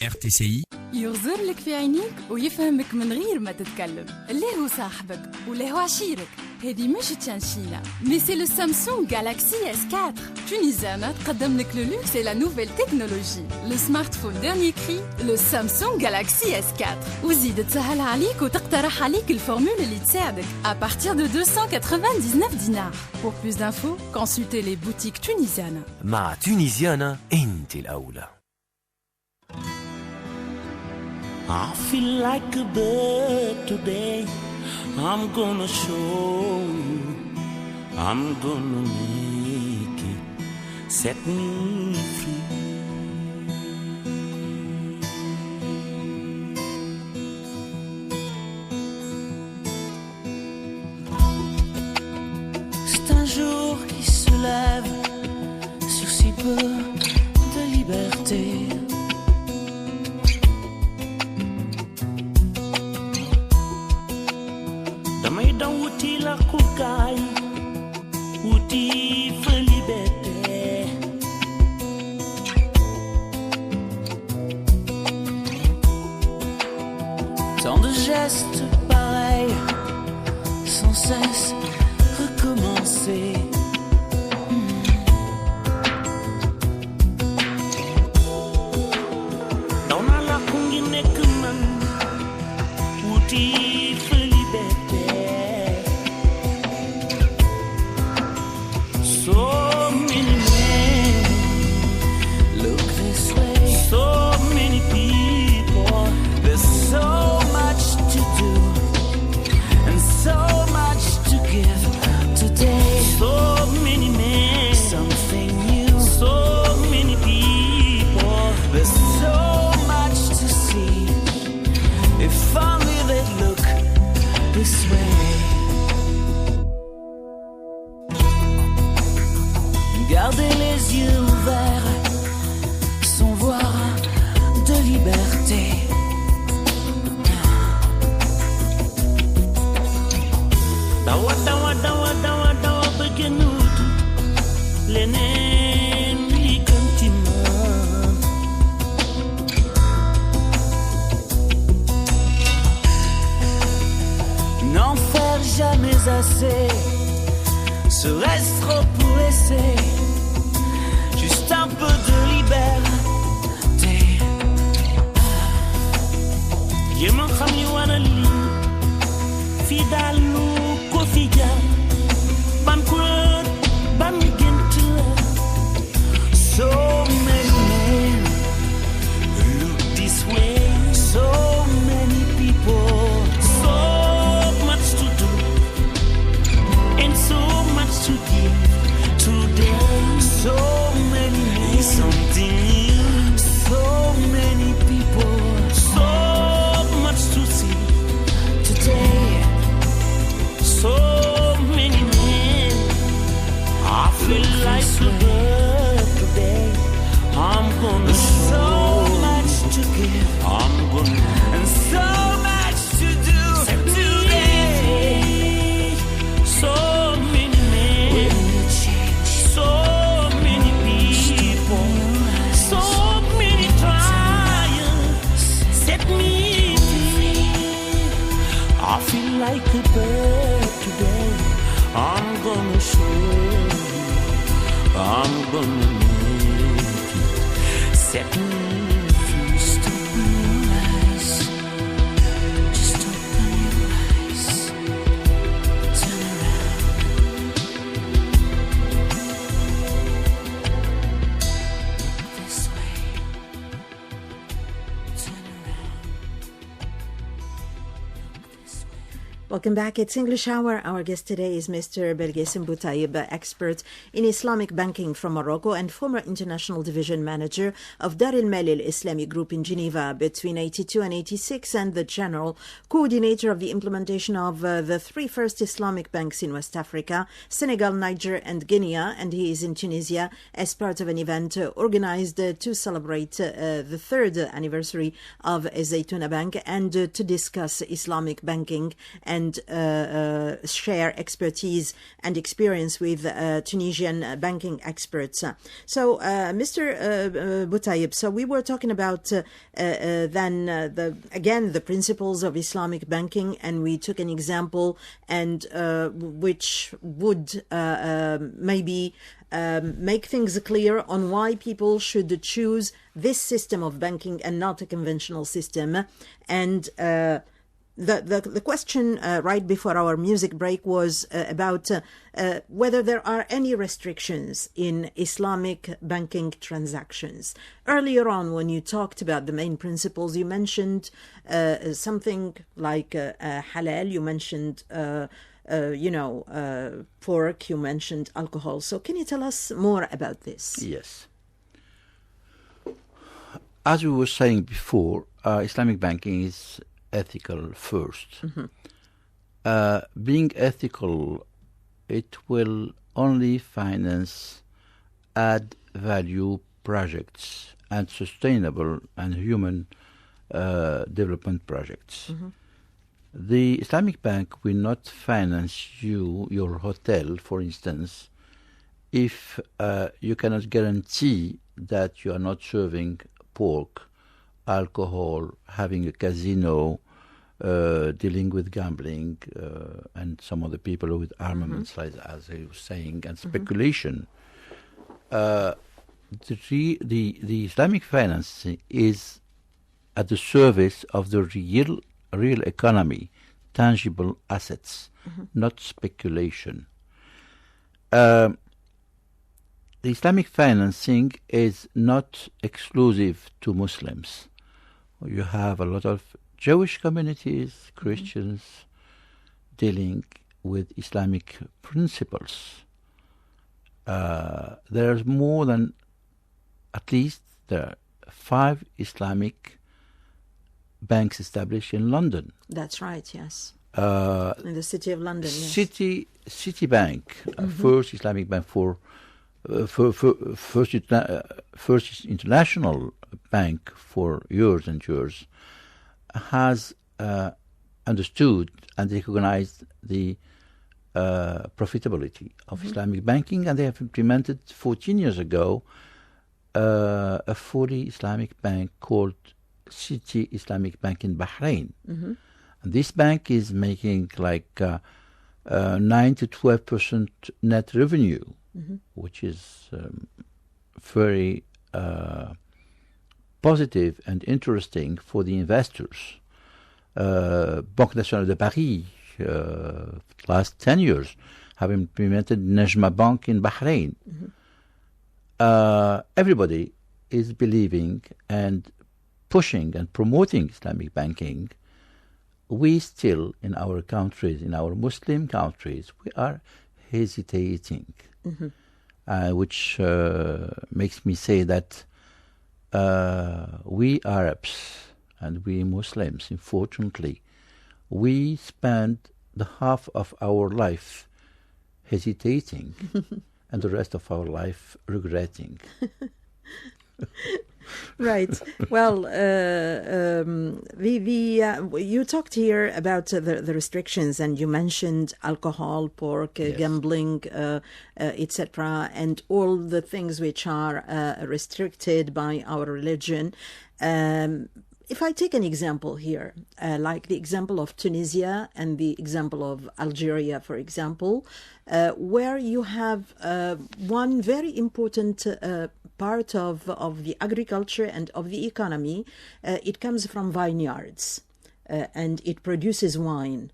RTCI يغزر لك في عينيك ويفهمك من غير ما تتكلم. اللي هو صاحبك واللي هو عشيرك. هذه مش تشانشينا مي سي لو سامسونج جالاكسي S4. تونيزيان تقدم لك لو لوكس et la nouvelle technologie. Le smartphone dernier cri, le Samsung Galaxy S4. وزيد تسهل عليك وتقترح عليك الفورمول اللي تساعدك à partir de 299 dinars. Pour plus d'infos, consultez les boutiques tunisiennes. مع تونيزيانا انت الأولى. I feel like a bird today. I'm gonna show you. I'm gonna make it. Set me free. C'est un jour qui se lève sur si peu de liberté. Wuti la kukai, wuti fa liberté. Tant de gestes pareils, sans cesse recommencer. Dans la kungine kuman, wuti fa liberté. So many men look this way. So many people. There's so much to do and so much to give today. So many men, something new. So many people. There's so much to see. If only they'd look this way. Gardez les yeux ouverts sans voir de liberté. Dawa dawa dawa dawa dawa begenut lenen likantima. N'en faire jamais assez, serait-ce trop pour laisser juste un peu de liberté. Yemen khami wana li fidalu ko figa ban kurat ban gentle. So many men look this way. So many people. So much to do and so much to give today. So many men, something new. So many people. So much to see today. So many men. I feel like a bird today. I'm gonna so much to give. I'm gonna and so much to do today. So many men. So many people. So many trials. Set me free. I feel like a bird today. I'm gonna show you. I'm gonna make it. Set me free. Just open your eyes. Just open your eyes. Turn around. This way. Turn around. This way. Welcome back. It's English Hour. Our guest today is Mr. Belkacem BOUTAYEB, expert in Islamic banking from Morocco and former international division manager of Dar al-Malil Islamic Group in Geneva between 82 and 86 and the general coordinator of the implementation of the three first Islamic banks in West Africa, Senegal, Niger and Guinea. And he is in Tunisia as part of an event organized to celebrate the third anniversary of Zaytuna Bank and to discuss Islamic banking and and share expertise and experience with Tunisian banking experts. So, Mr. Boutayeb, so we were talking about then the principles of Islamic banking, and we took an example and which would maybe make things clear on why people should choose this system of banking and not a conventional system. And the question right before our music break was about whether there are any restrictions in Islamic banking transactions. Earlier on, when you talked about the main principles, you mentioned something like halal, you mentioned pork, you mentioned alcohol. So can you tell us more about this? Yes. As we were saying before, Islamic banking is ethical first. Being ethical, it will only finance add value projects and sustainable and human development projects. The Islamic Bank will not finance your hotel, for instance, if you cannot guarantee that you are not serving pork, alcohol, having a casino, dealing with gambling, and some other people with armaments, like as I was saying, and speculation. The Islamic financing is at the service of the real economy, tangible assets, not speculation. The Islamic financing is not exclusive to Muslims. You have a lot of Jewish communities, Christians, dealing with Islamic principles. There's more than, at least, there are 5 Islamic banks established in London. That's right, yes. In the city of London, yes. Citibank, first Islamic bank first international bank for years and years, has understood and recognized the profitability of Islamic banking, and they have implemented 14 years ago a fully Islamic bank called City Islamic Bank in Bahrain. And this bank is making like 9 to 12% net revenue, which is very positive and interesting for the investors. Banque Nationale de Paris, last 10 years, have implemented Najma Bank in Bahrain. Everybody is believing and pushing and promoting Islamic banking. We still, in our countries, in our Muslim countries, we are hesitating, which makes me say that we Arabs and we Muslims, unfortunately, we spend the half of our life hesitating and the rest of our life regretting. Right. Well, you talked here about the restrictions, and you mentioned alcohol, pork, gambling, etc., and all the things which are restricted by our religion. If I take an example here, like the example of Tunisia and the example of Algeria, for example, where you have one very important part of the agriculture and of the economy, it comes from vineyards and it produces wine.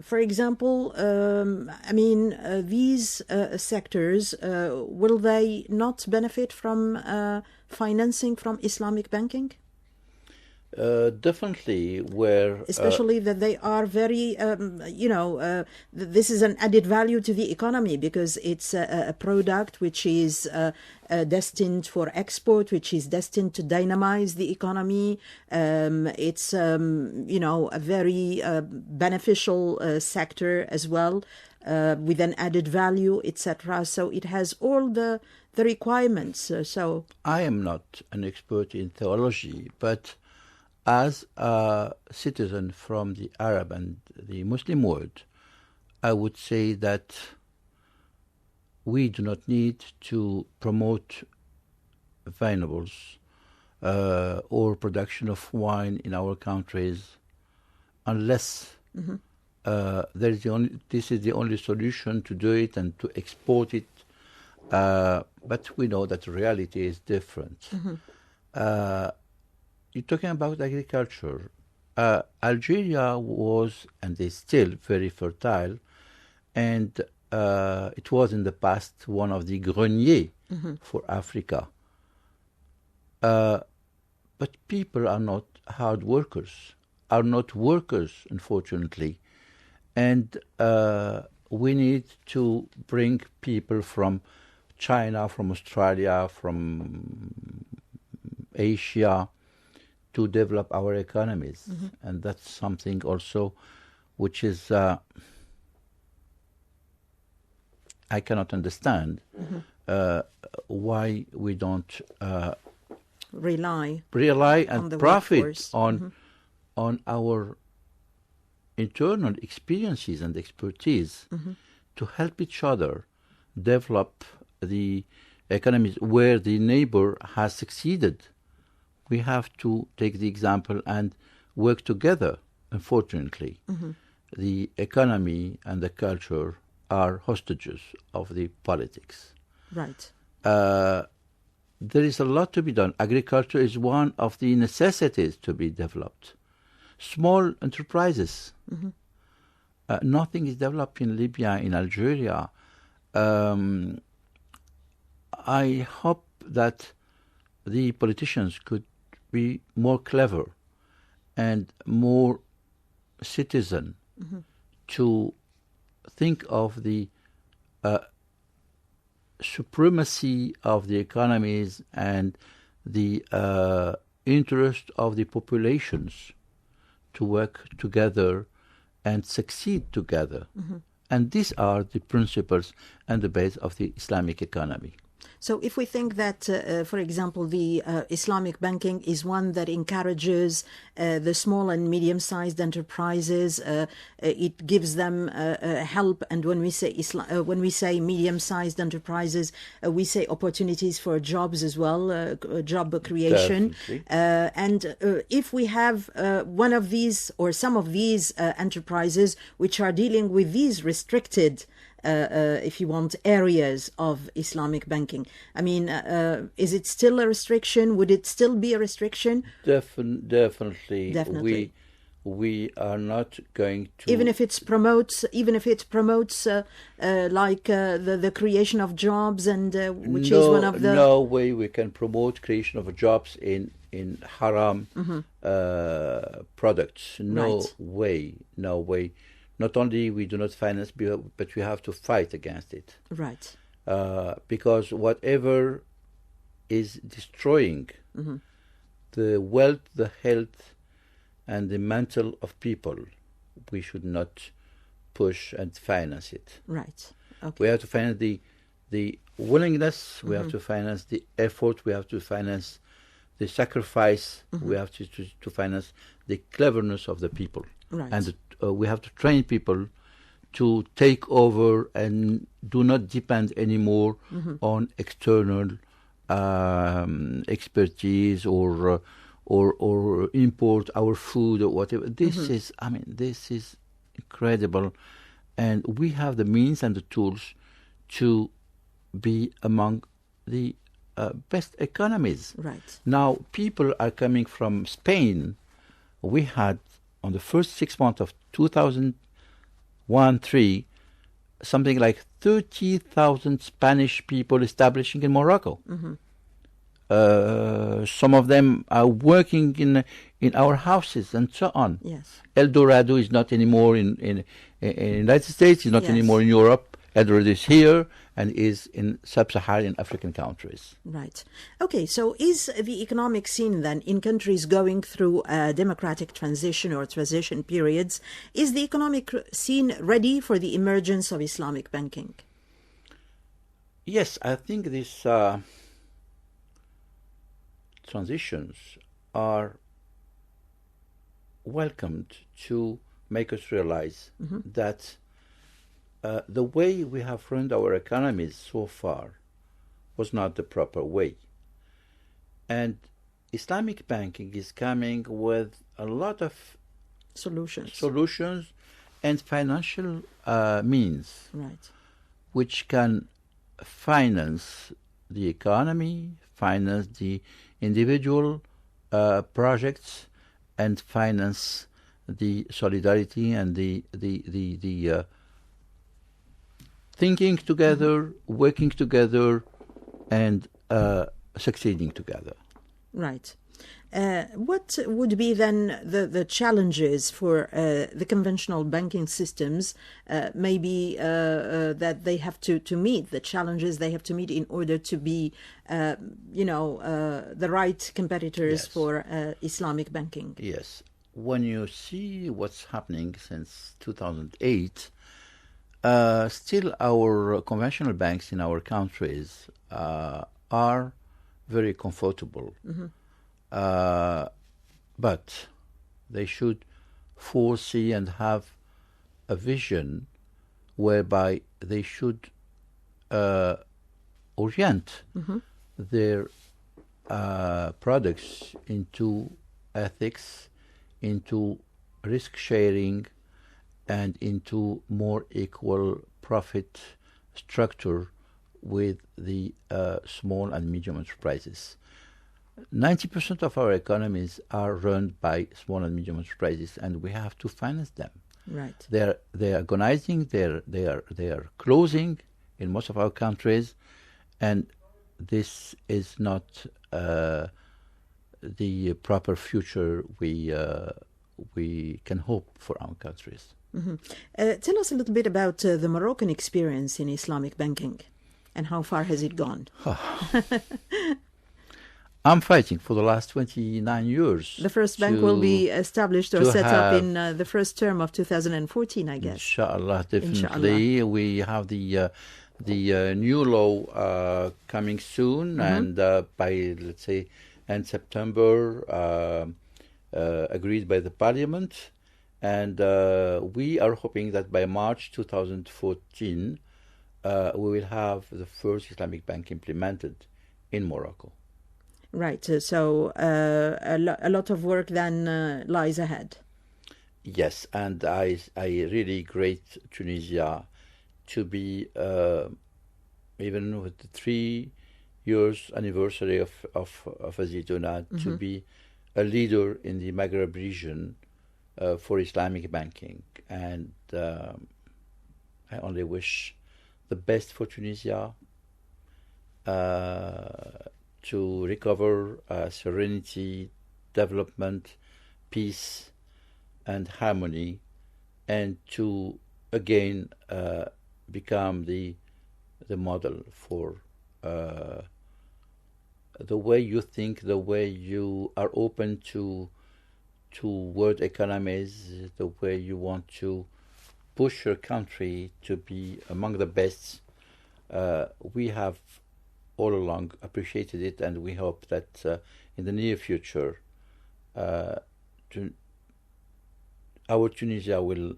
For example, these sectors, will they not benefit from financing from Islamic banking? Definitely, where especially that they are very, this is an added value to the economy because it's a product which is destined for export, which is destined to dynamize the economy. It's a very beneficial sector as well, with an added value, etc. So it has all the requirements. So I am not an expert in theology, but as a citizen from the Arab and the Muslim world, I would say that we do not need to promote vinables or production of wine in our countries unless this is the only solution to do it and to export it. But we know that reality is different. You're talking about agriculture. Algeria was, and is still, very fertile, and it was in the past one of the greniers for Africa. But people are not hard workers, unfortunately. And we need to bring people from China, from Australia, from Asia to develop our economies. And that's something also which is, I cannot understand why we don't rely and the profit workforce. on our internal experiences and expertise to help each other develop the economies where the neighbor has succeeded. We have to take the example and work together. Unfortunately, the economy and the culture are hostages of the politics. Right. There is a lot to be done. Agriculture is one of the necessities to be developed. Small enterprises. Nothing is developed in Libya, in Algeria. I hope that the politicians could be more clever and more citizen to think of the supremacy of the economies and the interest of the populations to work together and succeed together. And these are the principles and the base of the Islamic economy. So if we think that, for example, the Islamic banking is one that encourages the small and medium-sized enterprises, it gives them help. And when we say medium-sized enterprises, we say opportunities for jobs as well, job creation. And if we have one of these or some of these enterprises which are dealing with these restricted if you want, areas of Islamic banking. I mean, is it still a restriction? Would it still be a restriction? Definitely. We are not going to... Even if it promotes like the creation of jobs and which is one of the... No way we can promote creation of jobs in haram products. No way. Not only we do not finance, but we have to fight against it. Right. Because whatever is destroying the wealth, the health, and the mental of people, we should not push and finance it. Right. Okay. We have to finance the willingness, we have to finance the effort, we have to finance the sacrifice, we have to finance the cleverness of the people. Right. And we have to train people to take over and do not depend anymore on external expertise or import our food or whatever. This is incredible, and we have the means and the tools to be among the best economies. Right. Now, people are coming from Spain. We had, on the first 6 months of 2001-3, something like 30,000 Spanish people establishing in Morocco. Some of them are working in our houses and so on. Yes. El Dorado is not anymore in United States, is not anymore in Europe. El Dorado is here and is in sub-Saharan African countries. Right. Okay, so is the economic scene then in countries going through democratic transition or transition periods, is the economic scene ready for the emergence of Islamic banking? Yes, I think these transitions are welcomed to make us realize that the way we have run our economies so far was not the proper way. And Islamic banking is coming with a lot of solutions and financial means, Right. which can finance the economy, finance the individual projects, and finance the solidarity and the thinking together, working together, and succeeding together. Right. What would be then the challenges for the conventional banking systems, maybe that they have to meet, the challenges they have to meet in order to be, the right competitors for Islamic banking? Yes. When you see what's happening since 2008, still our conventional banks in our countries are very comfortable. But they should foresee and have a vision whereby they should orient their products into ethics, into risk sharing, and into more equal profit structure with the small and medium enterprises. 90% of our economies are run by small and medium enterprises, and we have to finance them. Right. They're organizing, they are closing in most of our countries, and this is not the proper future we can hope for our countries. Tell us a little bit about the Moroccan experience in Islamic banking, and how far has it gone? I'm fighting for the last 29 years. The first bank will be established or set up in the first term of 2014, I guess. Inshallah, definitely. Inshallah. We have the new law coming soon, and by, let's say, end September, agreed by the Parliament. And we are hoping that by March 2014, we will have the first Islamic bank implemented in Morocco. Right. So a lot of work then lies ahead. Yes, and I really great Tunisia to be, even with the 3 years anniversary of Azitouna, to be a leader in the Maghreb region for Islamic banking. And I only wish the best for Tunisia, to recover serenity, development, peace, and harmony, and to again become the model for the way you think, the way you are open to world economies, the way you want to push your country to be among the best. We have all along appreciated it, and we hope that in the near future our Tunisia will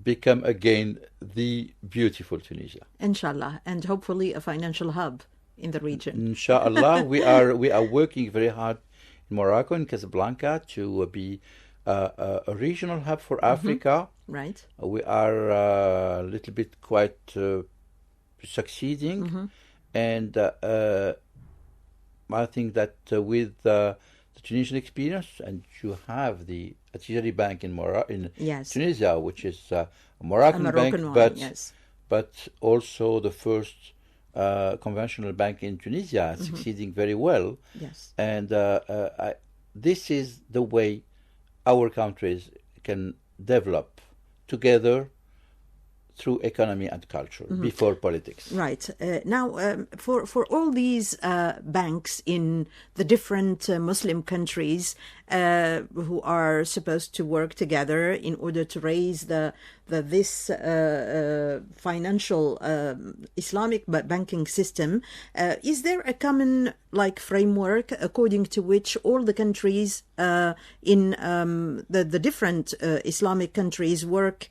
become again the beautiful Tunisia. Inshallah, and hopefully a financial hub in the region. Inshallah, we are working very hard in Morocco, in Casablanca, to be a regional hub for Africa. Right. We are a little bit quite succeeding. And I think that with the Tunisian experience, and you have the Tijari Bank in Tunisia, which is a Moroccan bank, one, but also the first conventional bank in Tunisia, succeeding very well. Yes. And this is the way our countries can develop together through economy and culture before politics. Right. Now, for all these banks in the different Muslim countries who are supposed to work together in order to raise this financial Islamic banking system, is there a common framework according to which all the countries in the different Islamic countries work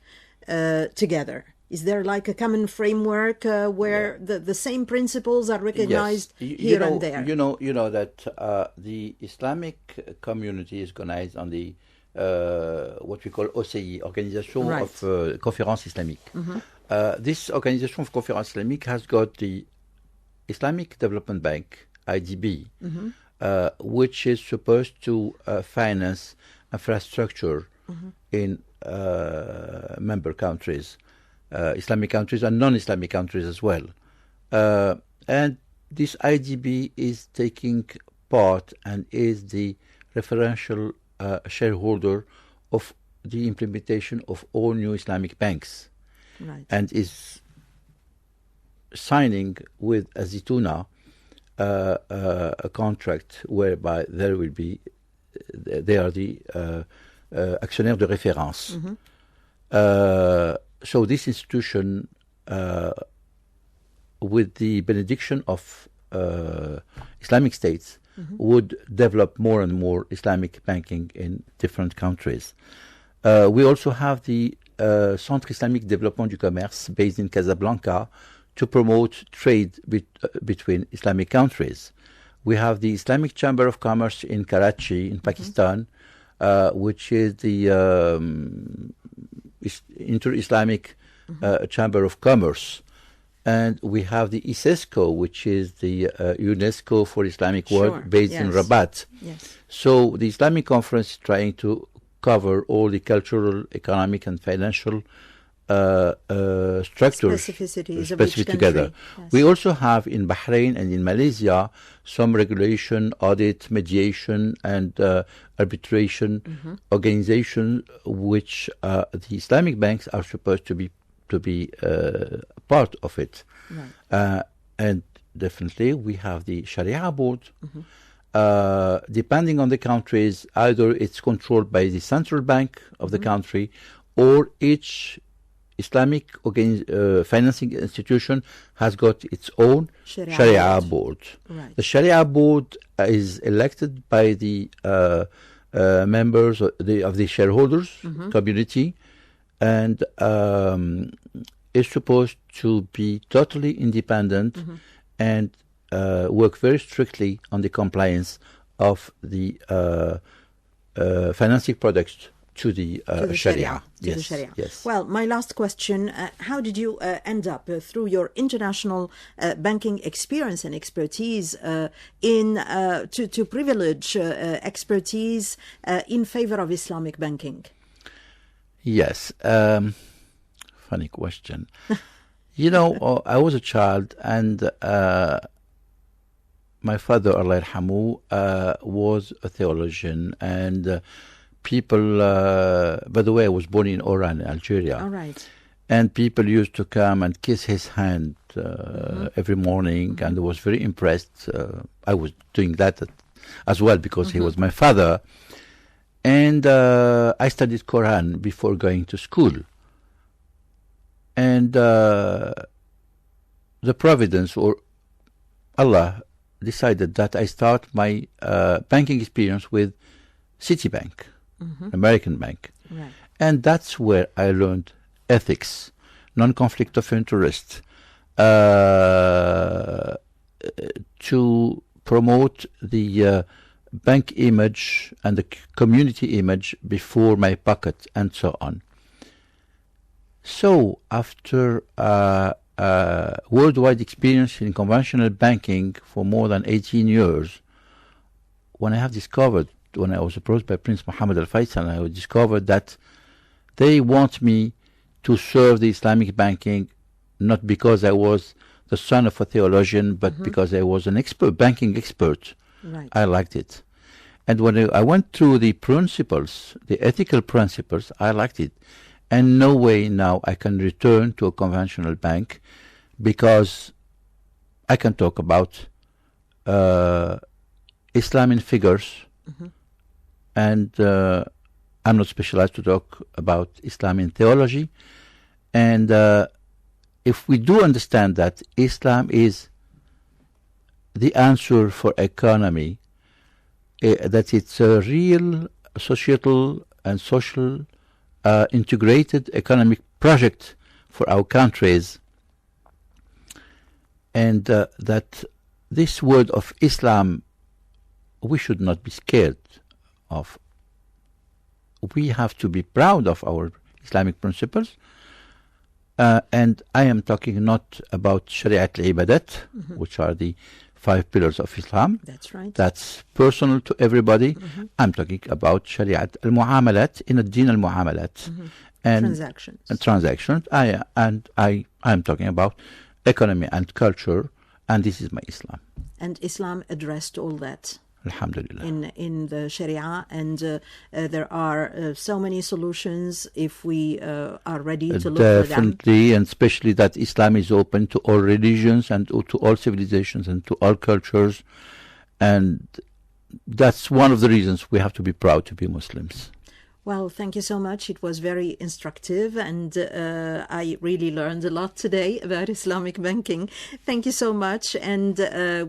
together? Is there a common framework where the same principles are recognized here and there? You know that the Islamic community is organized on the what we call OCI, Organisation of Conférence Islamique. This Organisation of Conférence Islamique has got the Islamic Development Bank, IDB, which is supposed to finance infrastructure in member countries. Islamic countries and non-Islamic countries as well. And this IDB is taking part and is the referential shareholder of the implementation of all new Islamic banks. Right. And is signing with Azitouna a contract whereby they are the actionnaire de référence. So this institution, with the benediction of Islamic states, would develop more and more Islamic banking in different countries. We also have the Centre Islamique Développement du Commerce based in Casablanca to promote trade between Islamic countries. We have the Islamic Chamber of Commerce in Karachi in Pakistan, which is the Inter-Islamic Chamber of Commerce. And we have the ISESCO, which is the UNESCO for Islamic work based in Rabat. Yes. So the Islamic Conference is trying to cover all the cultural, economic and financial structures specificities of specific each together. Yes. We also have in Bahrain and in Malaysia some regulation, audit, mediation and arbitration organization which the Islamic banks are supposed to be part of it. Right. And definitely we have the Sharia board. Depending on the countries, either it's controlled by the central bank of the country or each Islamic financing institution has got its own Sharia board. Right. The Sharia board is elected by the members of the shareholders community and is supposed to be totally independent and work very strictly on the compliance of the financing products to the Sharia. To the Sharia. Yes. Well, my last question, how did you end up through your international banking experience and expertise to privilege expertise in favor of Islamic banking? Yes. Funny question. I was a child and my father, Allah yarhamu, was a theologian and people, by the way, I was born in Oran, Algeria. All right. And people used to come and kiss his hand every morning and I was very impressed. I was doing that as well because he was my father. And I studied Quran before going to school. And the Providence or Allah decided that I start my banking experience with Citibank, American bank. Right. And that's where I learned ethics, non-conflict of interest, to promote the bank image and the community image before my pocket and so on. So after worldwide experience in conventional banking for more than 18 years, when I was approached by Prince Mohammed Al Faisal, I discovered that they want me to serve the Islamic banking, not because I was the son of a theologian, but because I was an banking expert. Right. I liked it. And when I went through the principles, the ethical principles, I liked it. And no way now I can return to a conventional bank, because I can talk about Islamic figures, and I'm not specialized to talk about Islamic theology. And if we do understand that Islam is the answer for economy, that it's a real societal and social integrated economic project for our countries, and that this word of Islam we should not be scared of. We have to be proud of our Islamic principles, and I am talking not about Shariat al-Ibadat, which are the 5 pillars of Islam. That's right. That's personal to everybody. I'm talking about Shariat al-Muamalat, in ad-Din al-Muamalat. And Transactions. Transactions. I'm talking about economy and culture, and this is my Islam. And Islam addressed all that Alhamdulillah. in the Sharia, and there are so many solutions if we are ready to look for them. Definitely, and especially that Islam is open to all religions and to all civilizations and to all cultures, and that's one of the reasons we have to be proud to be Muslims. Well, thank you so much. It was very instructive, and I really learned a lot today about Islamic banking. Thank you so much, and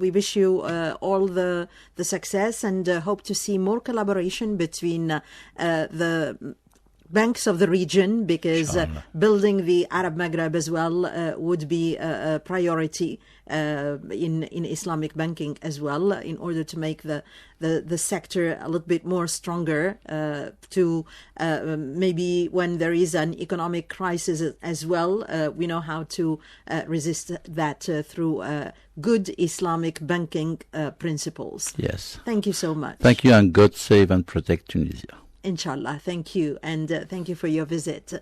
we wish you all the success, and hope to see more collaboration between the banks of the region, because building the Arab Maghreb as well would be a priority in Islamic banking as well, in order to make the sector a little bit more stronger, to maybe when there is an economic crisis as well, we know how to resist that through good Islamic banking principles. Yes. Thank you so much. Thank you, and God save and protect Tunisia. Inshallah. Thank you. And thank you for your visit.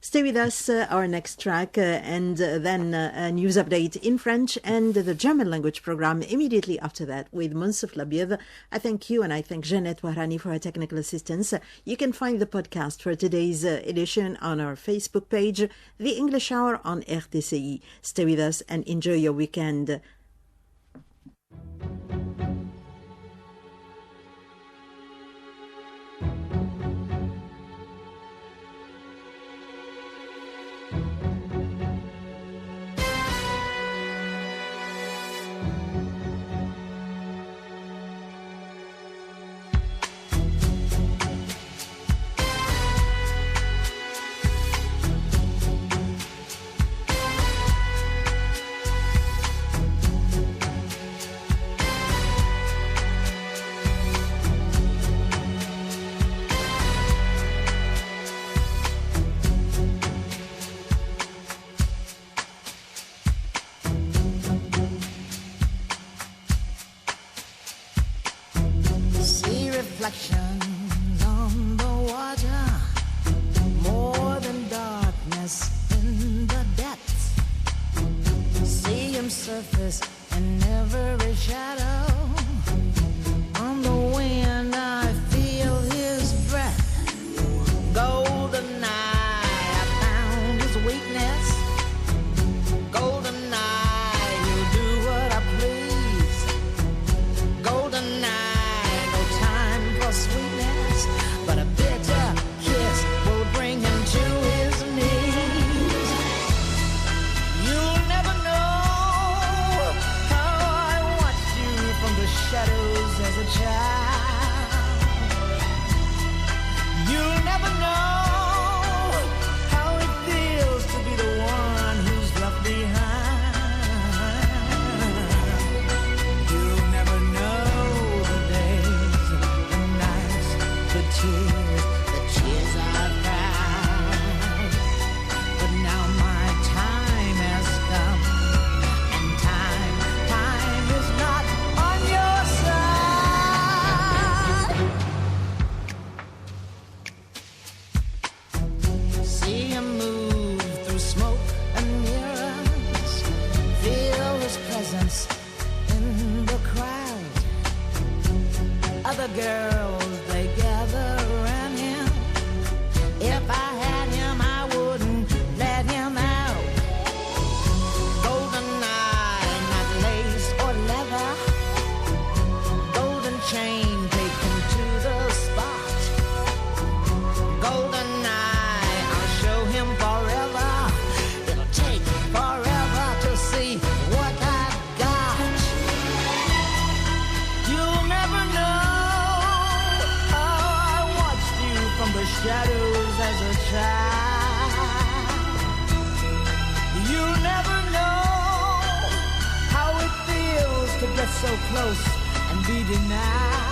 Stay with us. Our next track and then a news update in French and the German language program immediately after that with Monsef Labied. I thank you, and I thank Jeanette Wahrani for her technical assistance. You can find the podcast for today's edition on our Facebook page, The English Hour on RTCI. Stay with us and enjoy your weekend. shadows as a child. You never know how it feels to get so close and be denied.